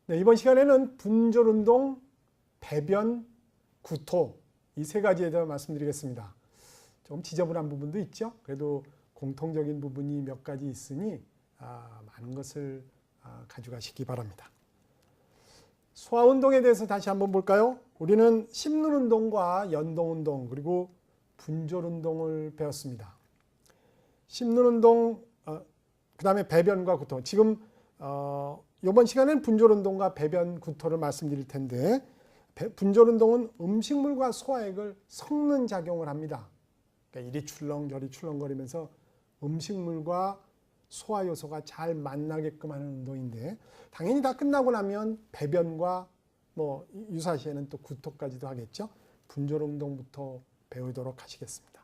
네, 이번 시간에는 분절운동, 배변, 구토 이 세 가지에 대해 말씀드리겠습니다. 좀 지저분한 부분도 있죠. 그래도 공통적인 부분이 몇 가지 있으니 많은 것을 가져가시기 바랍니다. 소화운동에 대해서 다시 한번 볼까요? 우리는 씹는 운동과 연동운동 그리고 분절운동을 배웠습니다. 씹는 운동, 그 다음에 배변과 구토. 지금 이번 시간에는 분절운동과 배변, 구토를 말씀드릴 텐데 분절운동은 음식물과 소화액을 섞는 작용을 합니다. 그러니까 이리 출렁 저리 출렁거리면서 음식물과 소화 요소가 잘 만나게끔 하는 운동인데 당연히 다 끝나고 나면 배변과 유사시에는 또 구토까지도 하겠죠. 분절운동부터 배우도록 하시겠습니다.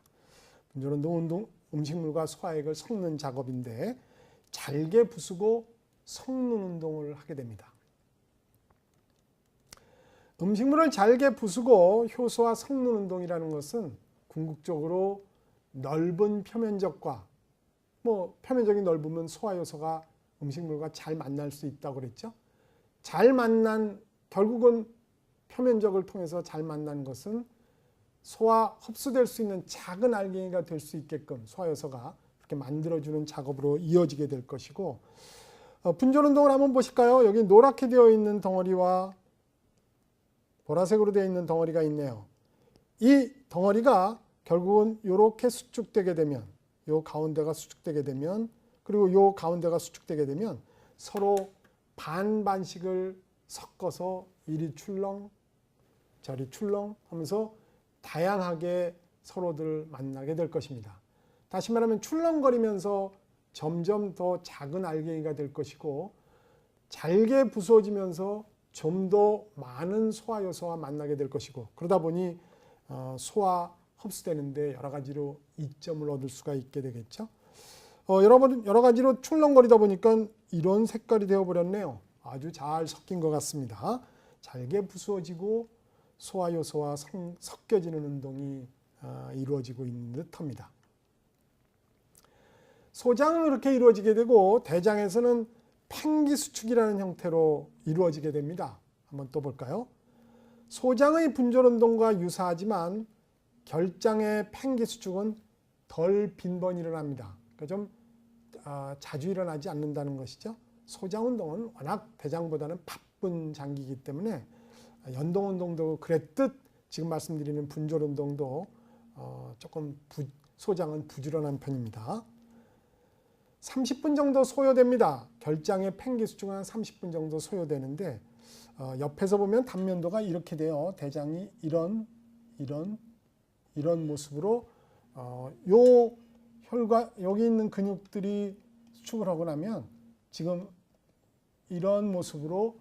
분절운동 음식물과 소화액을 섞는 작업인데 잘게 부수고 섞는 운동을 하게 됩니다. 음식물을 잘게 부수고 효소와 섞는 운동이라는 것은 궁극적으로 넓은 표면적과 표면적이 넓으면 소화 요소가 음식물과 잘 만날 수 있다고 그랬죠. 잘 만난 결국은 표면적을 통해서 잘 만난 것은 소화 흡수될 수 있는 작은 알갱이가 될 수 있게끔 소화 요소가 그렇게 만들어주는 작업으로 이어지게 될 것이고 분절운동을 한번 보실까요? 여기 노랗게 되어 있는 덩어리와 보라색으로 되어 있는 덩어리가 있네요. 이 덩어리가 결국은 이렇게 수축되게 되면 요 가운데가 수축되게 되면 그리고 요 가운데가 수축되게 되면 서로 반반씩을 섞어서 이리 출렁 저리 출렁 하면서 다양하게 서로들 만나게 될 것입니다. 다시 말하면 출렁거리면서 점점 더 작은 알갱이가 될 것이고 잘게 부서지면서 좀 더 많은 소화 요소와 만나게 될 것이고 그러다 보니 소화 흡수되는데 여러 가지로 이점을 얻을 수가 있게 되겠죠. 여러 가지로 출렁거리다 보니까 이런 색깔이 되어버렸네요. 아주 잘 섞인 것 같습니다. 잘게 부수어지고 소화 요소와 섞여지는 운동이 이루어지고 있는 듯합니다. 소장은 이렇게 이루어지게 되고 대장에서는 팽기수축이라는 형태로 이루어지게 됩니다. 한번 또 볼까요? 소장의 분절운동과 유사하지만 결장의 팽기수축은 덜 빈번히 일어납니다. 그러니까 좀 자주 일어나지 않는다는 것이죠. 소장운동은 워낙 대장보다는 바쁜 장기이기 때문에 연동운동도 그랬듯 지금 말씀드리는 분절운동도 조금 소장은 부지런한 편입니다. 30분 정도 소요됩니다. 결장의 팽기수축은 한 30분 정도 소요되는데 옆에서 보면 단면도가 이렇게 돼요. 대장이 이런 모습으로 요 혈관 여기 있는 근육들이 수축을 하고 나면 지금 이런 모습으로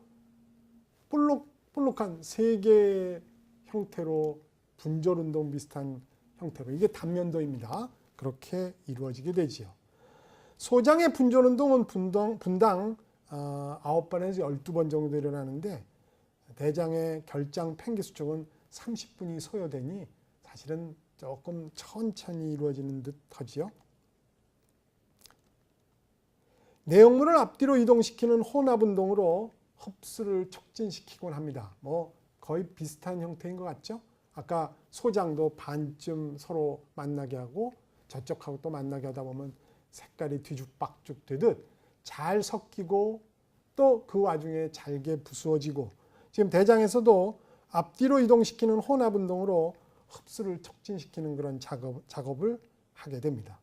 볼록볼록한 세 개의 형태로 분절운동 비슷한 형태로 이게 단면도입니다. 그렇게 이루어지게 되지요. 소장의 분절운동은 분당 9번에서 12번 정도 일어나는데 대장의 결장 팽기수축은 30분이 소요되니 사실은 조금 천천히 이루어지는 듯 하지요. 내용물을 앞뒤로 이동시키는 혼합운동으로 흡수를 촉진시키곤 합니다. 거의 비슷한 형태인 것 같죠? 아까 소장도 반쯤 서로 만나게 하고 저쪽하고 또 만나게 하다 보면 색깔이 뒤죽박죽 되듯 잘 섞이고 또 그 와중에 잘게 부수어지고 지금 대장에서도 앞뒤로 이동시키는 혼합운동으로 흡수를 촉진시키는 그런 작업을 하게 됩니다.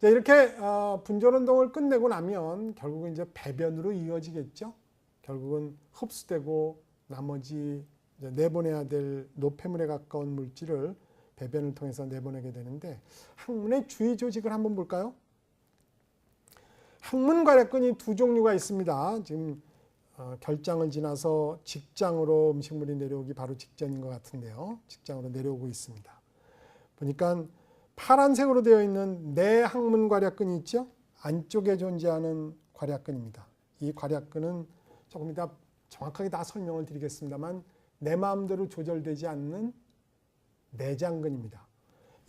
이렇게 분절운동을 끝내고 나면 결국은 이제 배변으로 이어지겠죠. 결국은 흡수되고 나머지 내보내야 될 노폐물에 가까운 물질을 배변을 통해서 내보내게 되는데 항문의 주위 조직을 한번 볼까요? 항문괄약근이 두 종류가 있습니다. 지금 결장을 지나서 직장으로 음식물이 내려오기 바로 직전인 것 같은데요. 직장으로 내려오고 있습니다. 보니까 파란색으로 되어 있는 내항문괄약근이 있죠. 안쪽에 존재하는 괄약근입니다. 이 괄약근은 조금 이따 정확하게 다 설명을 드리겠습니다만 내 마음대로 조절되지 않는 내장근입니다.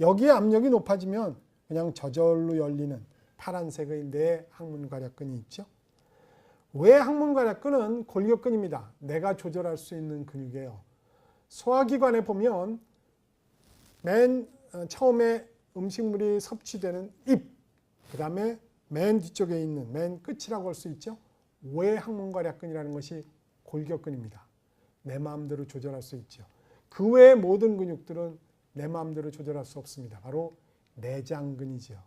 여기에 압력이 높아지면 그냥 저절로 열리는 파란색의 내항문괄약근이 있죠. 외항문괄약근은 골격근입니다. 내가 조절할 수 있는 근육이에요. 소화기관에 보면 맨 처음에 음식물이 섭취되는 입, 그 다음에 맨 뒤쪽에 있는 맨 끝이라고 할 수 있죠. 외항문괄약근이라는 것이 골격근입니다. 내 마음대로 조절할 수 있죠. 그 외의 모든 근육들은 내 마음대로 조절할 수 없습니다. 바로 내장근이죠.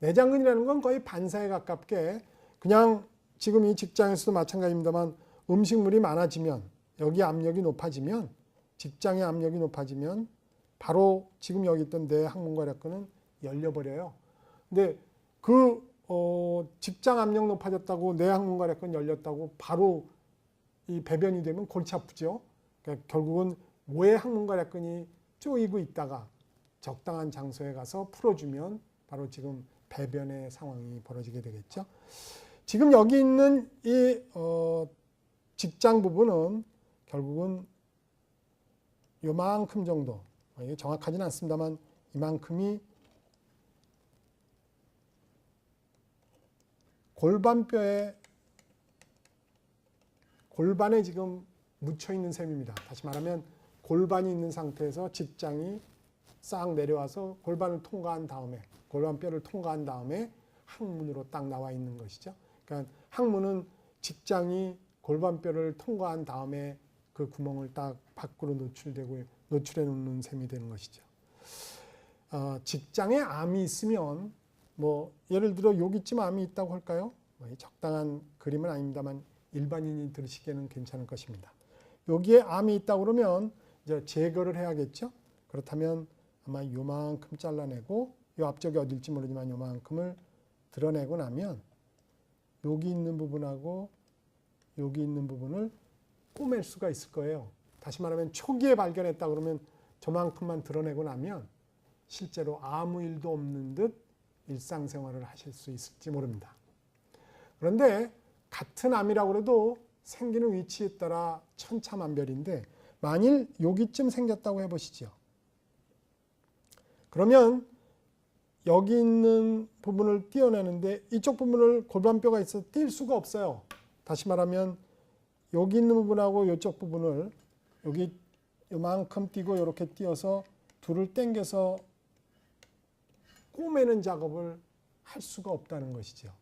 내장근이라는 건 거의 반사에 가깝게 그냥 지금 이 직장에서도 마찬가지입니다만 음식물이 많아지면 여기 압력이 높아지면 직장의 압력이 높아지면 바로 지금 여기 있던 내 항문괄약근은 열려버려요. 근데 그 직장 압력 높아졌다고 내 항문괄약근 열렸다고 바로 이 배변이 되면 골치 아프죠. 그러니까 결국은 외 항문괄약근이 쪼이고 있다가 적당한 장소에 가서 풀어주면 바로 지금 배변의 상황이 벌어지게 되겠죠. 지금 여기 있는 이 직장 부분은 결국은 요만큼 정도, 이게 정확하지는 않습니다만 이만큼이 골반에 지금 묻혀 있는 셈입니다. 다시 말하면 골반이 있는 상태에서 직장이 싹 내려와서 골반을 통과한 다음에 골반뼈를 통과한 다음에 항문으로 딱 나와 있는 것이죠. 그러니까 항문은 직장이 골반뼈를 통과한 다음에 그 구멍을 딱 밖으로 노출해 놓는 셈이 되는 것이죠. 직장에 암이 있으면 뭐 예를 들어 여기쯤 암이 있다고 할까요? 적당한 그림은 아닙니다만 일반인이 들으시기에는 괜찮을 것입니다. 여기에 암이 있다고 그러면 이제 제거를 해야겠죠. 그렇다면 아마 요만큼 잘라내고 이 앞쪽이 어딜지 모르지만 요만큼을 드러내고 나면 여기 있는 부분하고 여기 있는 부분을 꼬맬 수가 있을 거예요. 다시 말하면 초기에 발견했다 그러면 저만큼만 드러내고 나면 실제로 아무 일도 없는 듯 일상생활을 하실 수 있을지 모릅니다. 그런데 같은 암이라고 해도 생기는 위치에 따라 천차만별인데 만일 여기쯤 생겼다고 해보시죠. 그러면 여기 있는 부분을 떼어내는데 이쪽 부분을 골반뼈가 있어서 뗄 수가 없어요. 다시 말하면 여기 있는 부분하고 이쪽 부분을 여기 요만큼 띄고 이렇게 띄어서 둘을 당겨서 꼬매는 작업을 할 수가 없다는 것이죠.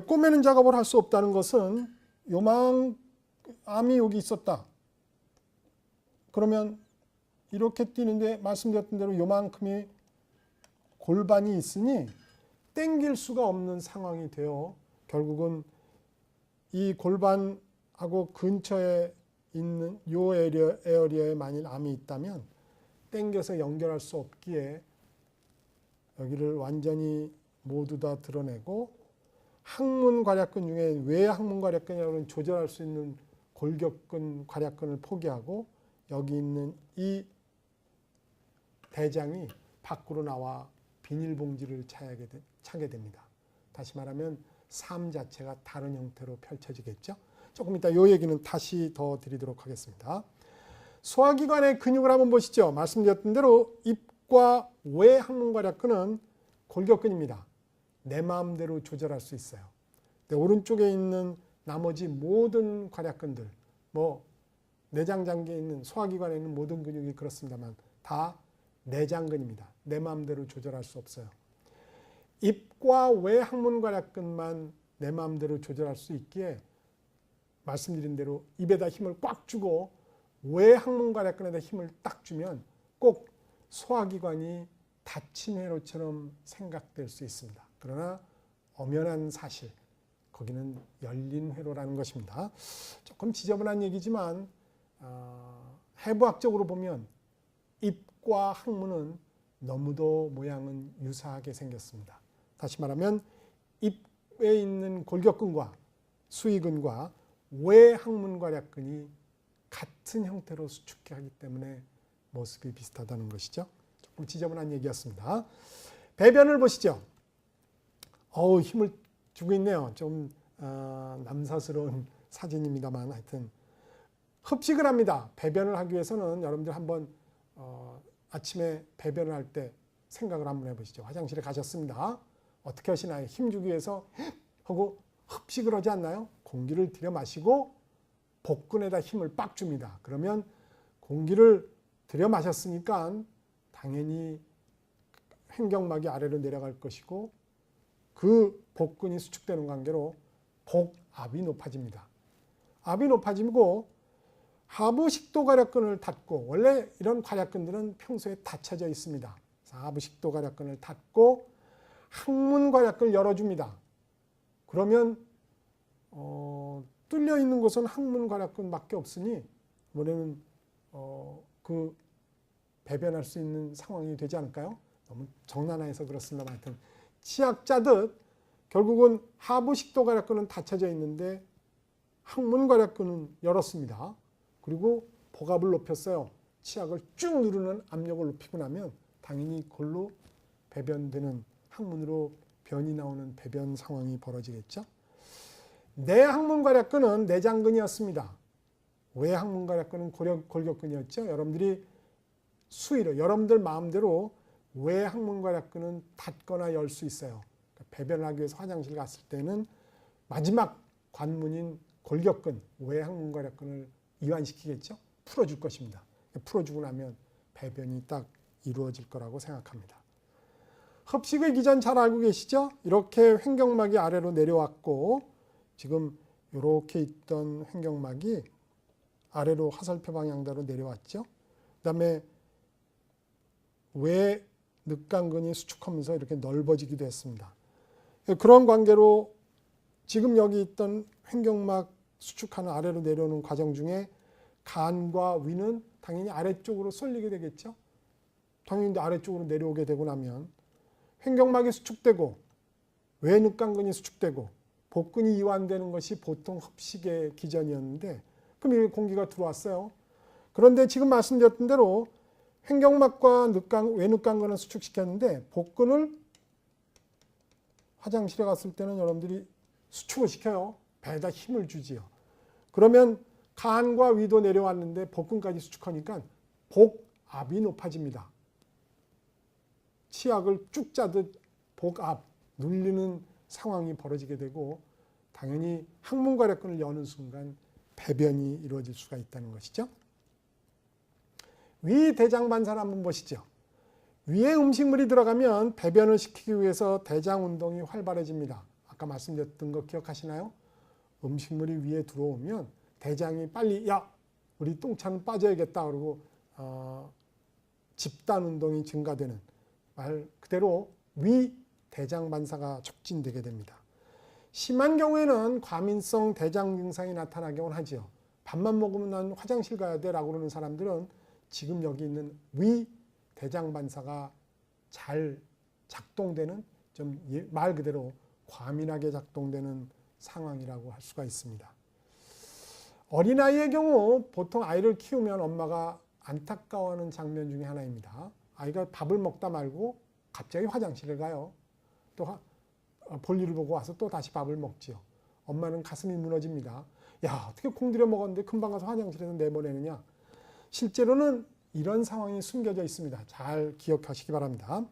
꼬매는 작업을 할 수 없다는 것은 암이 여기 있었다. 그러면 이렇게 띄는데 말씀드렸던 대로 요만큼이 골반이 있으니 당길 수가 없는 상황이 되어 결국은 이 골반하고 근처에 있는 요 에어리어에 만일 암이 있다면 당겨서 연결할 수 없기에 여기를 완전히 모두 다 드러내고 항문괄약근 중에 외항문괄약근이라고는 조절할 수 있는 골격근, 괄약근을 포기하고 여기 있는 이 대장이 밖으로 나와 비닐봉지를 차게 됩니다. 다시 말하면 삶 자체가 다른 형태로 펼쳐지겠죠. 조금 이따 이 얘기는 다시 더 드리도록 하겠습니다. 소화기관의 근육을 한번 보시죠. 말씀드렸던 대로 입과 외항문괄약근은 골격근입니다. 내 마음대로 조절할 수 있어요. 근데 오른쪽에 있는 나머지 모든 괄약근들, 내장장기에 있는 소화기관에 있는 모든 근육이 그렇습니다만 다 내장근입니다. 내 마음대로 조절할 수 없어요. 입과 외항문괄약근만 내 마음대로 조절할 수 있기에 말씀드린 대로 입에다 힘을 꽉 주고 외항문괄약근에다 힘을 딱 주면 꼭 소화기관이 닫힌 회로처럼 생각될 수 있습니다. 그러나 엄연한 사실, 거기는 열린 회로라는 것입니다. 조금 지저분한 얘기지만 해부학적으로 보면 입과 항문은 너무도 모양은 유사하게 생겼습니다. 다시 말하면 입에 있는 골격근과 수위근과 외항문괄약근이 같은 형태로 수축하기 때문에 모습이 비슷하다는 것이죠. 조금 지저분한 얘기였습니다. 배변을 보시죠. 힘을 주고 있네요. 좀 남사스러운 사진입니다만 하여튼 흡식을 합니다. 배변을 하기 위해서는 여러분들 한번 아침에 배변을 할 때 생각을 한번 해보시죠. 화장실에 가셨습니다. 어떻게 하시나요? 힘 주기 위해서 하고 흡식을 하지 않나요? 공기를 들여 마시고 복근에다 힘을 빡 줍니다. 그러면 공기를 들여 마셨으니까 당연히 횡격막이 아래로 내려갈 것이고 그 복근이 수축되는 관계로 복압이 높아집니다. 압이 높아지고 하부 식도괄약근을 닫고, 원래 이런 괄약근들은 평소에 닫혀져 있습니다. 하부 식도괄약근을 닫고 항문괄약근을 열어줍니다. 그러면 뚫려 있는 곳은 항문괄약근밖에 없으니 이번에는 그 배변할 수 있는 상황이 되지 않을까요? 너무 정난해서 그렇습니다. 하여튼 치약 짜듯 결국은 하부 식도괄약근은 닫혀져 있는데 항문괄약근은 열었습니다. 그리고 복압을 높였어요. 치약을 쭉 누르는 압력을 높이고 나면 당연히 그걸로 배변되는, 항문으로 변이 나오는 배변 상황이 벌어지겠죠. 내항문괄약근은 내장근이었습니다. 외항문괄약근은 골격근이었죠. 여러분들이 수의로, 여러분들 마음대로 외항문괄약근은 닫거나 열 수 있어요. 그러니까 배변을 하기 위해서 화장실 갔을 때는 마지막 관문인 골격근, 외항문괄약근을 이완시키겠죠. 풀어줄 것입니다. 풀어주고 나면 배변이 딱 이루어질 거라고 생각합니다. 흡식의 기전 잘 알고 계시죠? 이렇게 횡격막이 아래로 내려왔고 지금 이렇게 있던 횡격막이 아래로 화살표 방향대로 내려왔죠. 그 다음에 외늑강근이 수축하면서 이렇게 넓어지기도 했습니다. 그런 관계로 지금 여기 있던 횡격막 수축하는 아래로 내려오는 과정 중에 간과 위는 당연히 아래쪽으로 쏠리게 되겠죠. 당연히 아래쪽으로 내려오게 되고 나면 횡격막이 수축되고 외늑강근이 수축되고 복근이 이완되는 것이 보통 흡식의 기전이었는데 그럼 여기 공기가 들어왔어요. 그런데 지금 말씀드렸던 대로 횡격막과 외늑강근을 수축시켰는데 복근을 화장실에 갔을 때는 여러분들이 수축을 시켜요. 배에다 힘을 주지요. 그러면 간과 위도 내려왔는데 복근까지 수축하니까 복압이 높아집니다. 치약을 쭉 짜듯 복압, 눌리는 상황이 벌어지게 되고 당연히 항문괄약근을 여는 순간 배변이 이루어질 수가 있다는 것이죠. 위 대장반사를 한번 보시죠. 위에 음식물이 들어가면 배변을 시키기 위해서 대장 운동이 활발해집니다. 아까 말씀드렸던 거 기억하시나요? 음식물이 위에 들어오면 대장이 빨리 야 우리 똥차는 빠져야겠다 그러고 집단 운동이 증가되는, 말 그대로 위 대장 반사가 촉진되게 됩니다. 심한 경우에는 과민성 대장 증상이 나타나긴 하죠. 밥만 먹으면 난 화장실 가야 돼 라고 그러는 사람들은 지금 여기 있는 위 대장 반사가 잘 작동되는, 좀 말 그대로 과민하게 작동되는 상황이라고 할 수가 있습니다. 어린아이의 경우 보통 아이를 키우면 엄마가 안타까워하는 장면 중에 하나입니다. 아이가 밥을 먹다 말고 갑자기 화장실에 가요. 또 볼일을 보고 와서 또 다시 밥을 먹지요. 엄마는 가슴이 무너집니다. 야, 어떻게 공들여 먹었는데 금방 가서 화장실에서 내보내느냐. 실제로는 이런 상황이 숨겨져 있습니다. 잘 기억하시기 바랍니다.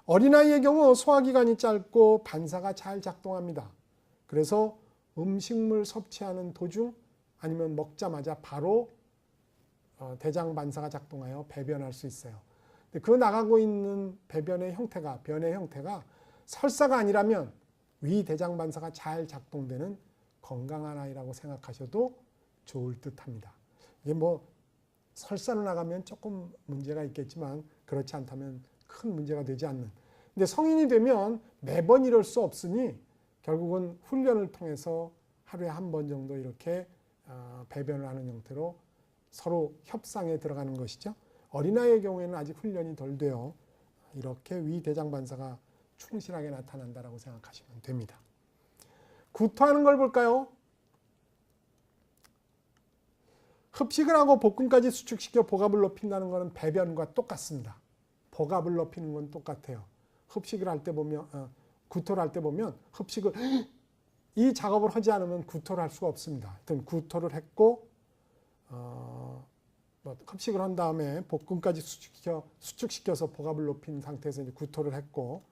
어린아이의 경우 소화기관이 짧고 반사가 잘 작동합니다. 그래서 음식물 섭취하는 도중 아니면 먹자마자 바로 대장 반사가 작동하여 배변할 수 있어요. 그 나가고 있는 배변의 형태가, 변의 형태가 설사가 아니라면 위 대장 반사가 잘 작동되는 건강한 아이라고 생각하셔도 좋을 듯합니다. 이게 뭐 설사로 나가면 조금 문제가 있겠지만 그렇지 않다면 큰 문제가 되지 않는. 근데 성인이 되면 매번 이럴 수 없으니 결국은 훈련을 통해서 하루에 한 번 정도 이렇게 배변을 하는 형태로 서로 협상에 들어가는 것이죠. 어린아이의 경우에는 아직 훈련이 덜 돼요. 이렇게 위 대장 반사가 충실하게 나타난다고 생각하시면 됩니다. 구토하는 걸 볼까요? 흡식을 하고 복근까지 수축시켜 복압을 높인다는 것은 배변과 똑같습니다. 복압을 높이는 건 똑같아요. 흡식을 할 때 보면, 구토를 할 때 보면 흡식을 이 작업을 하지 않으면 구토를 할 수가 없습니다. 하여튼 구토를 했고 흡식을 한 다음에 복근까지 수축시켜서 복압을 높인 상태에서 이제 구토를 했고,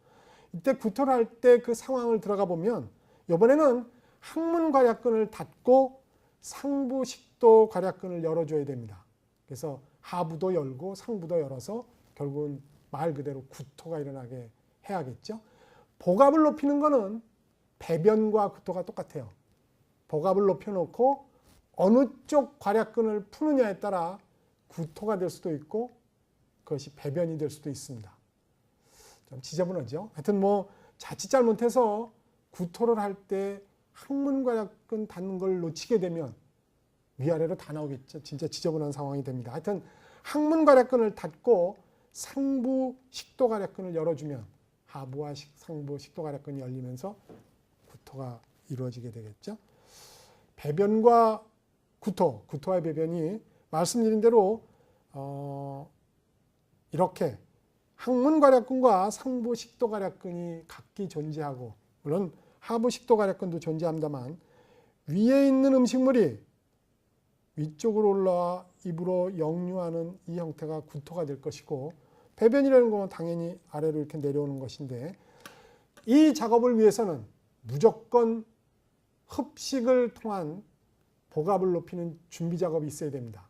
이때 구토를 할 때 그 상황을 들어가 보면 이번에는 항문 괄약근을 닫고 상부 식도 괄약근을 열어줘야 됩니다. 그래서 하부도 열고 상부도 열어서 결국은 말 그대로 구토가 일어나게 해야겠죠. 복압을 높이는 거는 배변과 구토가 똑같아요. 복압을 높여놓고 어느 쪽 괄약근을 푸느냐에 따라 구토가 될 수도 있고 그것이 배변이 될 수도 있습니다. 좀 지저분하죠. 하여튼 뭐 자칫 잘못해서 구토를 할 때 항문 괄약근 닫는 걸 놓치게 되면 위아래로 다 나오겠죠. 진짜 지저분한 상황이 됩니다. 하여튼 항문 괄약근을 닫고 상부 식도 괄약근을 열어주면 하부와 상부 식도 괄약근이 열리면서 구토가 이루어지게 되겠죠. 배변과 구토와 배변이 말씀드린 대로 이렇게 항문 괄약근과 상부 식도 괄약근이 각기 존재하고, 물론 하부 식도 괄약근도 존재합니다만 위에 있는 음식물이 위쪽으로 올라와 입으로 역류하는 이 형태가 구토가 될 것이고, 배변이라는 건 당연히 아래로 이렇게 내려오는 것인데, 이 작업을 위해서는 무조건 흡식을 통한 복압을 높이는 준비 작업이 있어야 됩니다.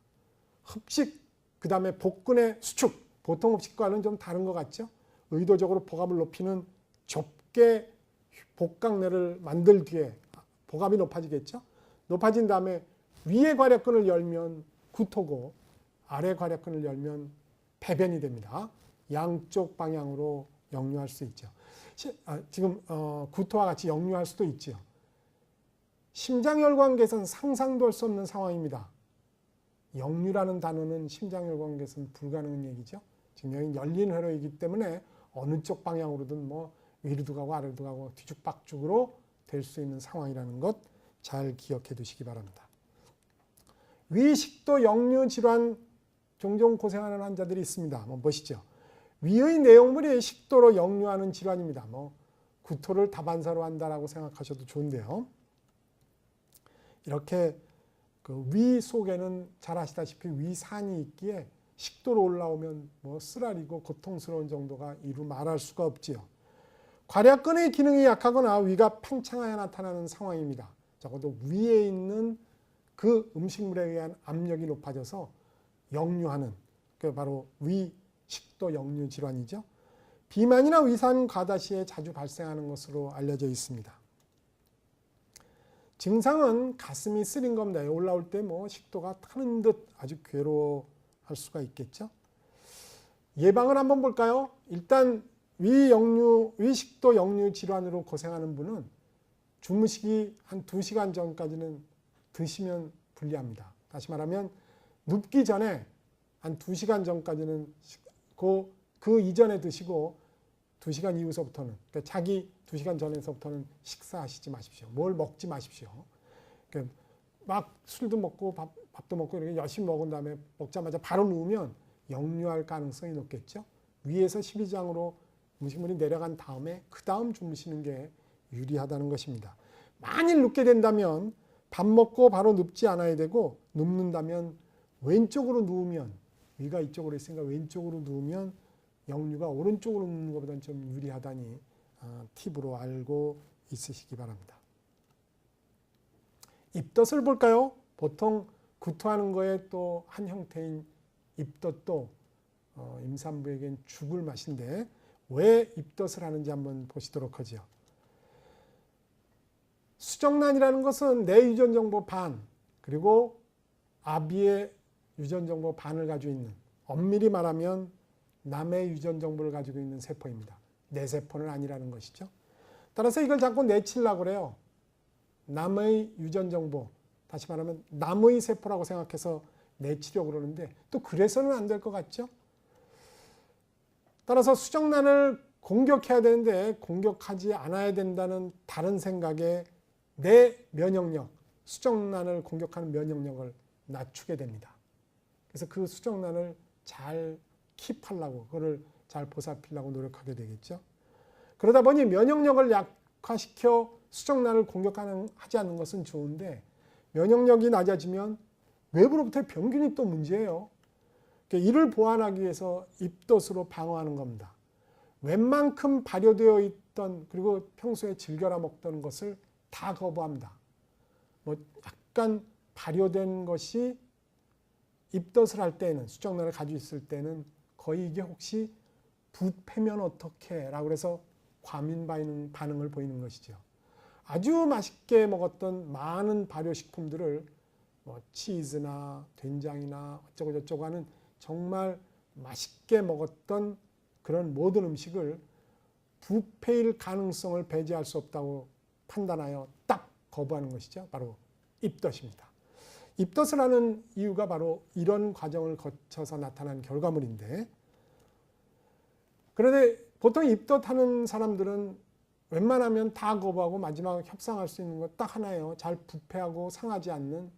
흡식, 그 다음에 복근의 수축, 보통 흡식과는 좀 다른 것 같죠? 의도적으로 복압을 높이는 좁게 복강내를 만들 뒤에 복압이 높아지겠죠? 높아진 다음에 위에 괄약근을 열면 구토고 아래 괄약근을 열면 배변이 됩니다. 양쪽 방향으로 역류할 수 있죠. 지금 구토와 같이 역류할 수도 있죠. 심장혈관계에서는 상상도 할 수 없는 상황입니다. 역류라는 단어는 심장혈관계에서는 불가능한 얘기죠. 지금 여기 열린 회로이기 때문에 어느 쪽 방향으로든 뭐 위로도 가고 아래로도 가고 뒤죽박죽으로 될 수 있는 상황이라는 것 잘 기억해 두시기 바랍니다. 위식도 역류 질환 종종 고생하는 환자들이 있습니다. 한번 보시죠. 위의 내용물이 식도로 역류하는 질환입니다. 뭐 구토를 다반사로 한다라고 생각하셔도 좋은데요. 이렇게 그 위 속에는 잘 아시다시피 위산이 있기에 식도로 올라오면 뭐 쓰라리고 고통스러운 정도가 이루 말할 수가 없지요. 괄약근의 기능이 약하거나 위가 팽창하여 나타나는 상황입니다. 적어도 위에 있는 그 음식물에 의한 압력이 높아져서 역류하는, 그게 바로 위식도 역류 질환이죠. 비만이나 위산 과다 시에 자주 발생하는 것으로 알려져 있습니다. 증상은 가슴이 쓰린 겁니다. 올라올 때 뭐 식도가 타는 듯 아주 괴로워할 수가 있겠죠. 예방을 한번 볼까요? 일단 위식도 역류 질환으로 고생하는 분은 주무시기 한 2시간 전까지는 드시면 불리합니다. 다시 말하면 눕기 전에 한 2시간 전까지는 그 이전에 드시고 2시간 이후서부터는, 그러니까 자기 2시간 전에서부터는 식사하시지 마십시오. 뭘 먹지 마십시오. 그러니까 막 술도 먹고 밥도 먹고 이렇게 열심히 먹은 다음에 먹자마자 바로 누우면 역류할 가능성이 높겠죠. 위에서 12장으로 음식물이 내려간 다음에 그 다음 주무시는 게 유리하다는 것입니다. 만일 눕게 된다면 밥 먹고 바로 눕지 않아야 되고, 눕는다면 왼쪽으로 누우면, 위가 이쪽으로 있으니까 왼쪽으로 누우면 역류가 오른쪽으로 눕는 것보다는 좀 유리하다니 팁으로 알고 있으시기 바랍니다. 입덧을 볼까요? 보통 구토하는 거에 또 한 형태인 입덧도 임산부에겐 죽을 맛인데 왜 입덧을 하는지 한번 보시도록 하죠. 수정란이라는 것은 내 유전 정보 반, 그리고 아비의 유전 정보 반을 가지고 있는, 엄밀히 말하면 남의 유전 정보를 가지고 있는 세포입니다. 내 세포는 아니라는 것이죠. 따라서 이걸 자꾸 내치려고 그래요. 남의 유전 정보, 다시 말하면 남의 세포라고 생각해서 내치려고 그러는데 또 그래서는 안 될 것 같죠. 따라서 수정란을 공격해야 되는데 공격하지 않아야 된다는 다른 생각에 내 면역력, 수정란을 공격하는 면역력을 낮추게 됩니다. 그래서 그 수정란을 잘 킵하려고, 그거를 잘 보살피려고 노력하게 되겠죠. 그러다 보니 면역력을 약화시켜 수정란을 공격하지 않는 것은 좋은데, 면역력이 낮아지면 외부로부터의 병균이 또 문제예요. 이를 보완하기 위해서 입덧으로 방어하는 겁니다. 웬만큼 발효되어 있던, 그리고 평소에 즐겨라 먹던 것을 다 거부합니다. 뭐 약간 발효된 것이 입덧을 할 때는 수정란을 가지고 있을 때는 거의 이게 혹시 부패면 어떡해 라고 해서 과민 반응을 보이는 것이죠. 아주 맛있게 먹었던 많은 발효식품들을 뭐 치즈나 된장이나 어쩌고 저쩌고 하는 정말 맛있게 먹었던 그런 모든 음식을 부패일 가능성을 배제할 수 없다고 판단하여 딱 거부하는 것이죠. 바로 입덧입니다. 입덧을 하는 이유가 바로 이런 과정을 거쳐서 나타난 결과물인데, 그런데 보통 입덧하는 사람들은 웬만하면 다 거부하고 마지막 협상할 수 있는 것 딱 하나예요. 잘 부패하고 상하지 않는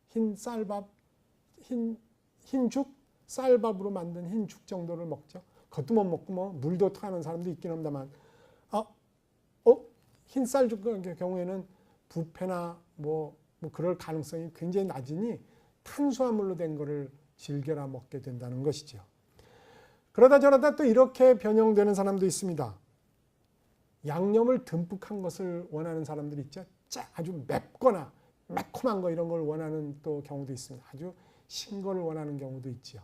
흰 쌀밥, 흰죽, 쌀밥으로 만든 흰죽 정도를 먹죠. 그것도 못 먹고 뭐 물도 타는 사람도 있긴 합니다만, 흰 쌀죽 같은 경우에는 부패나 뭐 그럴 가능성이 굉장히 낮으니 탄수화물로 된 거를 즐겨라 먹게 된다는 것이죠. 그러다 저러다 또 이렇게 변형되는 사람도 있습니다. 양념을 듬뿍 한 것을 원하는 사람들이 있죠. 아주 맵거나 매콤한 거 이런 걸 원하는 또 경우도 있습니다. 아주 신 거를 원하는 경우도 있죠.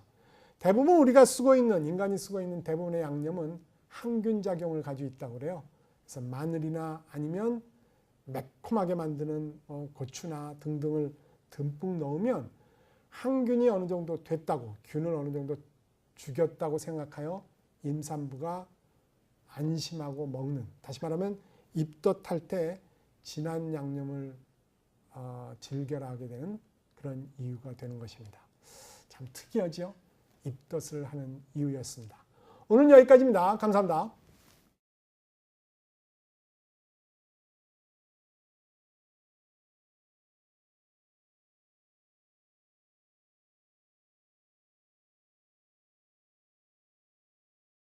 대부분 우리가 쓰고 있는, 인간이 쓰고 있는 대부분의 양념은 항균 작용을 가지고 있다고 그래요. 그래서 마늘이나 아니면 매콤하게 만드는 고추나 등등을 듬뿍 넣으면 항균이 어느 정도 됐다고, 균을 어느 정도 죽였다고 생각하여 임산부가 안심하고 먹는, 다시 말하면 입덧할 때 진한 양념을 즐겨라 하게 되는 그런 이유가 되는 것입니다. 참 특이하죠? 입덧을 하는 이유였습니다. 오늘 여기까지입니다. 감사합니다.